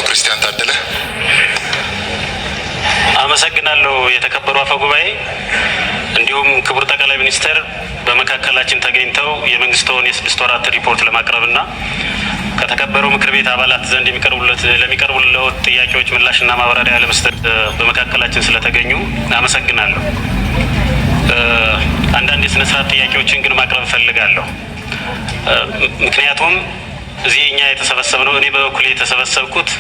ክርስቲያን ታደለ። አመሰግናለሁ የተከበሩ አፈ ጉባኤ፣ እንዲሁም ክቡር ጠቅላይ ሚኒስትር በመካከላችን ተገኝተው የመንግስቱን የ6 ወራት ሪፖርት ለማቅረብና ከተከበረው ምክር ቤት አባላት ዘንድ ለሚቀርቡለት ጥያቄዎች ምላሽና ማብራሪያ ለመስጠት በመካከላችን ስለተገኙ አመሰግናለሁ። አንዳንድ የስነ ስርዓት ጥያቄዎችን ግን ማቅረብ እፈልጋለሁ። ምክንያቱም እዚህ እኛ የተሰበሰብነው እኔ በበኩሌ የተሰበሰብኩት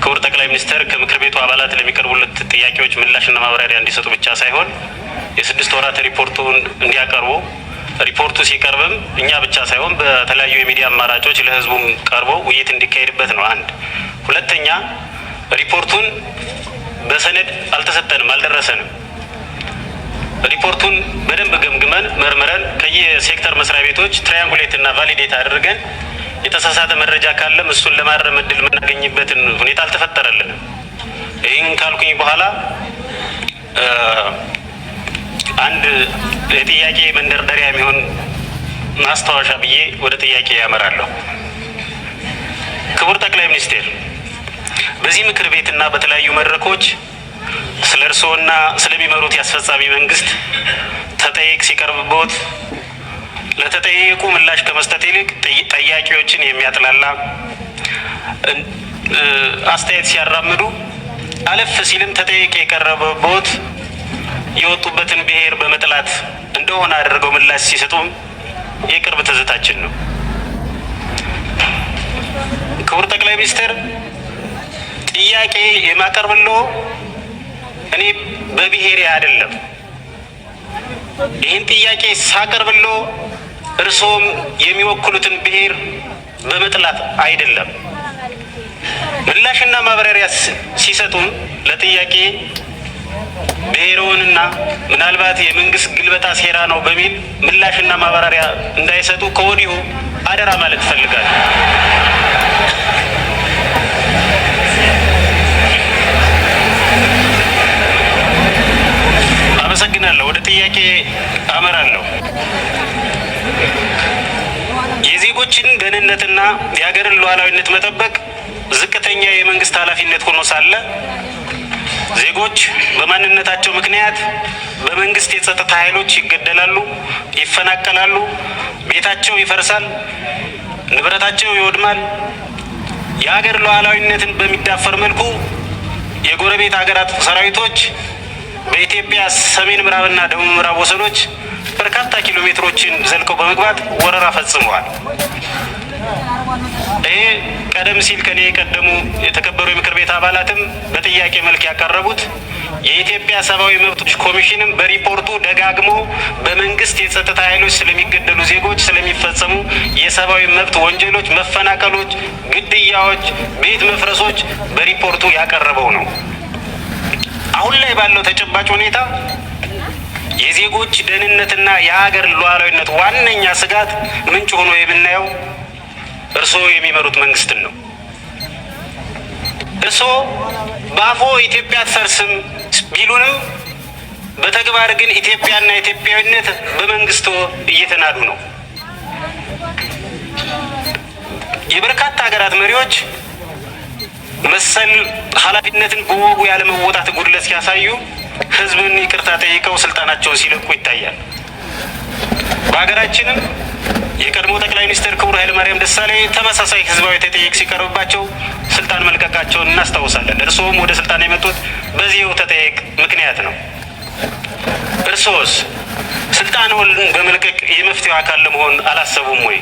ክቡር ጠቅላይ ሚኒስትር ከምክር ቤቱ አባላት ለሚቀርቡለት ጥያቄዎች ምላሽና ማብራሪያ እንዲሰጡ ብቻ ሳይሆን የ6 ወራት ሪፖርቱን እንዲያቀርቡ፣ ሪፖርቱ ሲቀርብም እኛ ብቻ ሳይሆን በተለያዩ የሚዲያ አማራጮች ለህዝቡም ቀርቦ ውይይት እንዲካሄድበት ነው። አንድ ሁለተኛ፣ ሪፖርቱን በሰነድ አልተሰጠንም፣ አልደረሰንም። ሪፖርቱን በደንብ ገምግመን መርምረን ከየሴክተር መስሪያ ቤቶች ትራያንጉሌት እና ቫሊዴት አድርገን የተሳሳተ መረጃ ካለም እሱን ለማረም እድል የምናገኝበትን ሁኔታ አልተፈጠረልንም። ይህን ካልኩኝ በኋላ አንድ የጥያቄ መንደርደሪያ የሚሆን ማስታወሻ ብዬ ወደ ጥያቄ ያመራለሁ። ክቡር ጠቅላይ ሚኒስትር፣ በዚህ ምክር ቤትና በተለያዩ መድረኮች ስለ እርስዎና ስለሚመሩት የአስፈጻሚ መንግስት ተጠይቅ ሲቀርብቦት ለተጠየቁ ምላሽ ከመስጠት ይልቅ ጠያቂዎችን የሚያጥላላ አስተያየት ሲያራምዱ፣ አለፍ ሲልም ተጠይቅ የቀረበቦት የወጡበትን ብሔር በመጥላት እንደሆነ አድርገው ምላሽ ሲሰጡም የቅርብ ትዝታችን ነው። ክቡር ጠቅላይ ሚኒስትር፣ ጥያቄ የማቀርብልዎ እኔ በብሔሬ አይደለም። ይህን ጥያቄ ሳቀርብልዎ እርስዎም የሚወክሉትን ብሔር በመጥላት አይደለም። ምላሽና ማብራሪያ ሲሰጡም ለጥያቄ ብሔሩንና ምናልባት የመንግስት ግልበጣ ሴራ ነው በሚል ምላሽና ማብራሪያ እንዳይሰጡ ከወዲሁ አደራ ማለት እፈልጋለሁ። አመሰግናለሁ። ወደ ጥያቄ አመራለሁ። የዜጎችን ደህንነትና የሀገርን ሉዓላዊነት መጠበቅ ዝቅተኛ የመንግስት ኃላፊነት ሆኖ ሳለ ዜጎች በማንነታቸው ምክንያት በመንግስት የጸጥታ ኃይሎች ይገደላሉ፣ ይፈናቀላሉ፣ ቤታቸው ይፈርሳል፣ ንብረታቸው ይወድማል። የሀገር ሉዓላዊነትን በሚዳፈር መልኩ የጎረቤት ሀገራት ሰራዊቶች በኢትዮጵያ ሰሜን ምዕራብና ደቡብ ምዕራብ ወሰኖች በርካታ ኪሎ ሜትሮችን ዘልቀው በመግባት ወረራ ፈጽመዋል። ይሄ ቀደም ሲል ከኔ የቀደሙ የተከበሩ የምክር ቤት አባላትም በጥያቄ መልክ ያቀረቡት የኢትዮጵያ ሰብአዊ መብቶች ኮሚሽንም በሪፖርቱ ደጋግሞ በመንግስት የጸጥታ ኃይሎች ስለሚገደሉ ዜጎች ስለሚፈጸሙ የሰብአዊ መብት ወንጀሎች፣ መፈናቀሎች፣ ግድያዎች፣ ቤት መፍረሶች በሪፖርቱ ያቀረበው ነው። አሁን ላይ ባለው ተጨባጭ ሁኔታ የዜጎች ደህንነትና የሀገር ሉዓላዊነት ዋነኛ ስጋት ምንጭ ሆኖ የምናየው እርስዎ የሚመሩት መንግስትን ነው። እርስዎ በአፎ ኢትዮጵያ አትፈርስም ቢሉንም በተግባር ግን ኢትዮጵያና ኢትዮጵያዊነት በመንግስቶ እየተናዱ ነው። የበርካታ ሀገራት መሪዎች መሰል ኃላፊነትን በወጉ ያለመወጣት ጉድለት ሲያሳዩ ህዝብን ይቅርታ ጠይቀው ስልጣናቸውን ሲለቁ ይታያል። በሀገራችንም የቀድሞ ጠቅላይ ሚኒስትር ክቡር ኃይለማርያም ደሳለኝ ተመሳሳይ ህዝባዊ ተጠይቅ ሲቀርብባቸው ስልጣን መልቀቃቸውን እናስታውሳለን። እርስዎም ወደ ስልጣን የመጡት በዚህው ተጠይቅ ምክንያት ነው። እርስዎስ ስልጣንዎን በመልቀቅ የመፍትሄው አካል ለመሆን አላሰቡም ወይ?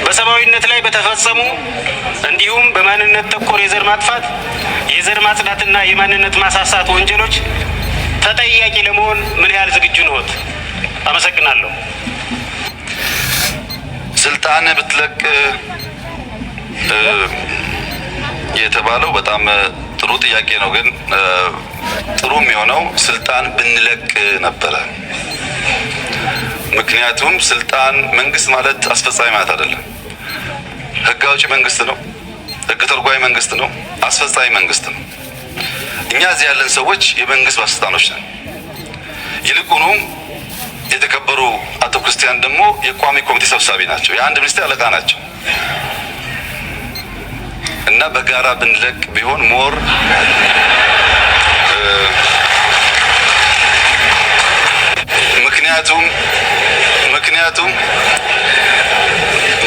በሰብአዊነት ላይ በተፈጸሙ እንዲሁም በማንነት ተኮር የዘር ማጥፋት፣ የዘር ማጽዳትና የማንነት ማሳሳት ወንጀሎች ተጠያቂ ለመሆን ምን ያህል ዝግጁ ነዎት? አመሰግናለሁ። ስልጣን ብትለቅ የተባለው በጣም ጥሩ ጥያቄ ነው። ግን ጥሩ የሚሆነው ስልጣን ብንለቅ ነበረ። ምክንያቱም ስልጣን መንግስት ማለት አስፈጻሚ ማለት አይደለም። ህግ አውጪ መንግስት ነው፣ ህግ ተርጓሚ መንግስት ነው፣ አስፈጻሚ መንግስት ነው። እኛ እዚህ ያለን ሰዎች የመንግስት ባለስልጣኖች ነን። ይልቁኑ የተከበሩ አቶ ክርስቲያን ደግሞ የቋሚ ኮሚቴ ሰብሳቢ ናቸው። የአንድ ሚኒስቴር አለቃ ናቸው። እና በጋራ ብንለቅ ቢሆን ሞር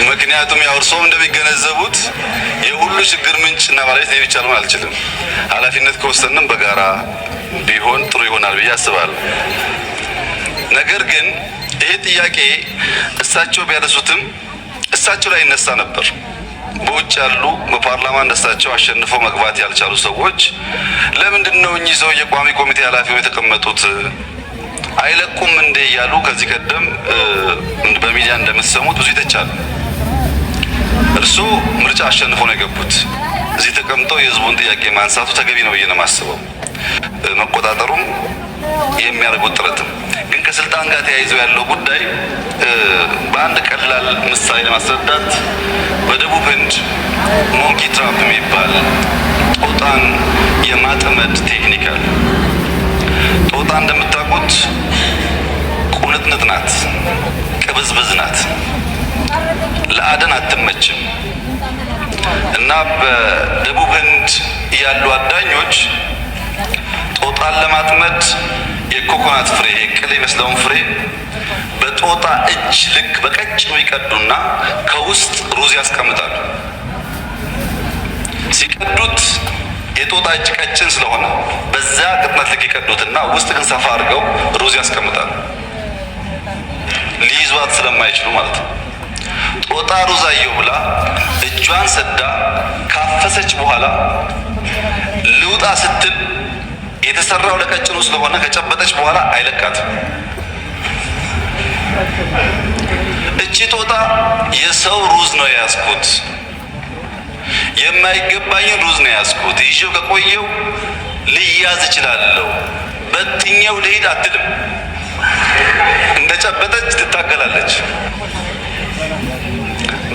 ምክንያቱም ያው እርስዎም እንደሚገነዘቡት የሁሉ ችግር ምንጭ እና ባለቤት እኔ ብቻ ልሆን አልችልም። ኃላፊነት ከወሰንም በጋራ ቢሆን ጥሩ ይሆናል ብዬ አስባለሁ። ነገር ግን ይሄ ጥያቄ እሳቸው ቢያነሱትም እሳቸው ላይ ይነሳ ነበር። በውጭ ያሉ በፓርላማ እንደሳቸው አሸንፈው መግባት ያልቻሉ ሰዎች ለምንድን ነው እኚህ ሰው የቋሚ ኮሚቴ ኃላፊው የተቀመጡት አይለቁም እንደ እያሉ ከዚህ ቀደም በሚዲያ እንደምትሰሙት ብዙ ይተቻሉ። እርስዎ ምርጫ አሸንፈው ነው የገቡት። እዚህ ተቀምጠው የህዝቡን ጥያቄ ማንሳቱ ተገቢ ነው ብዬ ነው የማስበው። መቆጣጠሩም የሚያደርጉት ጥረትም ግን ከስልጣን ጋር ተያይዘው ያለው ጉዳይ በአንድ ቀላል ምሳሌ ለማስረዳት በደቡብ ህንድ ሞንኪ ትራፕ የሚባል ጦጣን የማጥመድ ቴክኒክ አለ። ጦጣ እንደምታውቁት ቁንጥንጥ ናት፣ ቅብዝብዝ ናት፣ ለአደን አትመችም እና በደቡብ ህንድ ያሉ አዳኞች ጦጣን ለማጥመድ የኮኮናት ፍሬ ቅል የመስለውን ፍሬ በጦጣ እጅ ልክ በቀጭኑ ይቀዱና ከውስጥ ሩዝ ያስቀምጣሉ። ሲቀዱት የጦጣ እጅ ቀጭን ስለሆነ በዛ ቅጥነት ልክ ይቀዱትና ውስጥ ግን ሰፋ አድርገው ሩዝ ያስቀምጣሉ። ሊይዟት ስለማይችሉ ማለት ነው። ጦጣ ሩዝ አየሁ ብላ እጇን ሰዳ ካፈሰች በኋላ ልውጣ ስትል የተሰራው ለቀጭኑ ስለሆነ ከጨበጠች በኋላ አይለቃትም። እቺ ጦጣ የሰው ሩዝ ነው የያዝኩት፣ የማይገባኝን ሩዝ ነው የያዝኩት፣ ይዤው ከቆየው ልያዝ እችላለሁ፣ በትኛው ልሂድ አትልም። እንደጨበጠች ትታገላለች።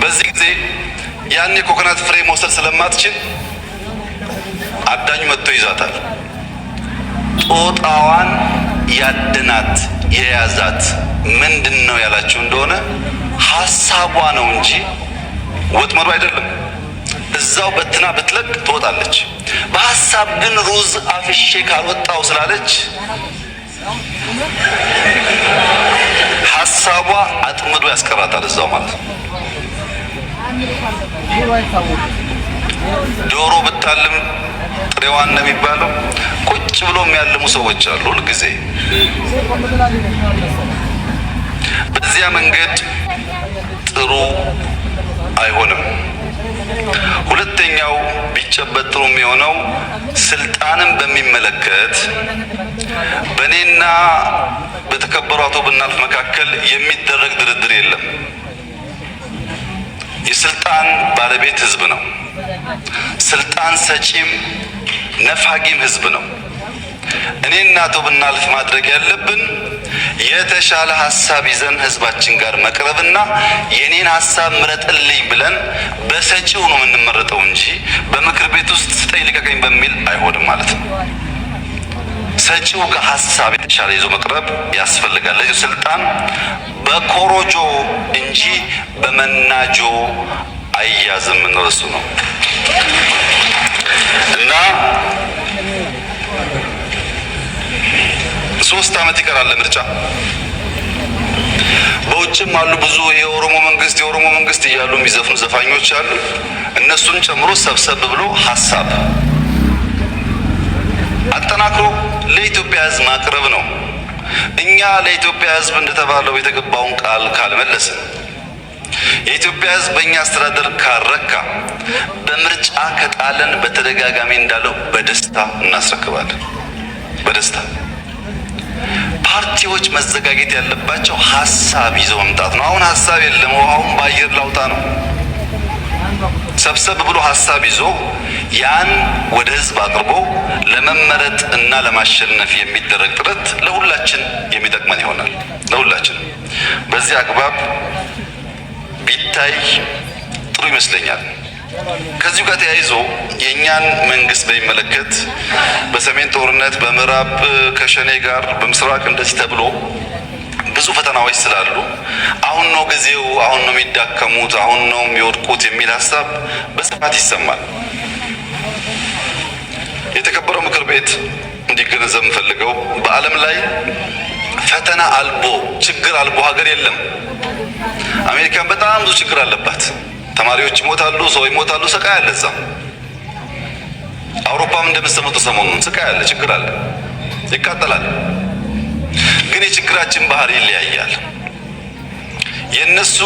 በዚህ ጊዜ ያን የኮኮናት ፍሬ መውሰድ ስለማትችል አዳኙ መጥቶ ይዛታል። ጦጣዋን ያድናት የያዛት ምንድን ነው ያላችሁ እንደሆነ ሐሳቧ ነው እንጂ ወጥመዱ አይደለም። እዛው በትና ብትለቅ ትወጣለች። በሐሳብ ግን ሩዝ አፍሼ ካልወጣው ስላለች ሐሳቧ አጥምዶ ያስቀራታል እዛው ማለት ነው። ዶሮ ብታልም ጥሬዋን ነው የሚባለው። ቁጭ ብሎ የሚያልሙ ሰዎች አሉ ሁልጊዜ። በዚያ መንገድ ጥሩ አይሆንም። ሁለተኛው ቢጨበጥ ጥሩ የሚሆነው ስልጣንን በሚመለከት በእኔና በተከበሩ አቶ ብናልፍ መካከል የሚደረግ ድርድር የለም። የስልጣን ባለቤት ህዝብ ነው። ስልጣን ሰጪም ነፋጊም ህዝብ ነው። እኔና አቶ ብናልፍ ማድረግ ያለብን የተሻለ ሐሳብ ይዘን ህዝባችን ጋር መቅረብና የኔን ሐሳብ ምረጥልኝ ብለን በሰጪው ነው የምንመረጠው እንጂ በምክር ቤት ውስጥ ስጠኝ ልቀቀኝ በሚል አይሆንም ማለት ነው። ሰጪው ጋር ሐሳብ የተሻለ ይዞ መቅረብ ያስፈልጋል። ለዚህ ስልጣን በኮሮጆ እንጂ በመናጆ አያዝም እነሱ ነው እና 3 ዓመት ይቀራል ለምርጫ። በውጭም አሉ ብዙ የኦሮሞ መንግስት እያሉ የሚዘፍኑ ዘፋኞች አሉ። እነሱን ጨምሮ ሰብሰብ ብሎ ሐሳብ አጠናክሮ ለኢትዮጵያ ህዝብ ማቅረብ ነው። እኛ ለኢትዮጵያ ህዝብ እንደተባለው የተገባውን ቃል ካልመለስን፣ የኢትዮጵያ ህዝብ በእኛ አስተዳደር ካረካ፣ በምርጫ ከጣለን በተደጋጋሚ እንዳለው በደስታ እናስረክባለን። በደስታ ፓርቲዎች መዘጋጀት ያለባቸው ሐሳብ ይዘው መምጣት ነው። አሁን ሐሳብ የለም፣ ውሃውን በአየር ላውጣ ነው። ሰብሰብ ብሎ ሐሳብ ይዞ ያን ወደ ህዝብ አቅርቦ ለመመረጥ እና ለማሸነፍ የሚደረግ ጥረት ለሁላችን የሚጠቅመን ይሆናል። ለሁላችን በዚህ አግባብ ቢታይ ጥሩ ይመስለኛል። ከዚሁ ጋር ተያይዞ የእኛን መንግስት በሚመለከት በሰሜን ጦርነት፣ በምዕራብ ከሸኔ ጋር፣ በምስራቅ እንደዚህ ተብሎ ብዙ ፈተናዎች ስላሉ አሁን ነው ጊዜው፣ አሁን ነው የሚዳከሙት፣ አሁን ነው የሚወድቁት የሚል ሐሳብ በስፋት ይሰማል። የተከበረው ምክር ቤት እንዲገነዘብ የምፈልገው በዓለም ላይ ፈተና አልቦ ችግር አልቦ ሀገር የለም። አሜሪካን በጣም ብዙ ችግር አለባት። ተማሪዎች ይሞታሉ፣ ሰው ይሞታሉ፣ ስቃይ አለ እዛ። አውሮፓም እንደምትሰሙት ሰሞኑን ስቃይ አለ፣ ችግር አለ፣ ይቃጠላል። ግን የችግራችን ባህሪ ይለያያል። የነሱ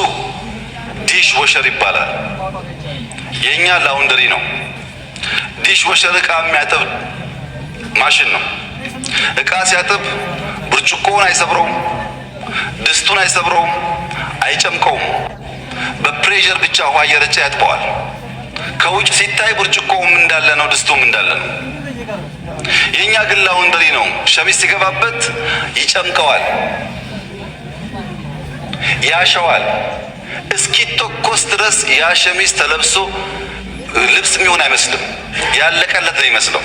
ዲሽ ወሸር ይባላል፣ የኛ ላውንደሪ ነው። ዲሽ ወሸር እቃ የሚያጥብ ማሽን ነው። እቃ ሲያጥብ ብርጭቆውን አይሰብረውም፣ ድስቱን አይሰብረውም፣ አይጨምቀውም። በፕሬሸር ብቻ ውሃ እየረጨ ያጥበዋል። ከውጭ ሲታይ ብርጭቆውም እንዳለ ነው፣ ድስቱም እንዳለ ነው። የኛ ግን ላውንደሪ ነው። ሸሚዝ ሲገባበት ይጨምቀዋል፣ ያሸዋል። እስኪተኮስ ድረስ ያ ሸሚዝ ተለብሶ ልብስ የሚሆን አይመስልም፣ ያለቀለት ነው ይመስለው።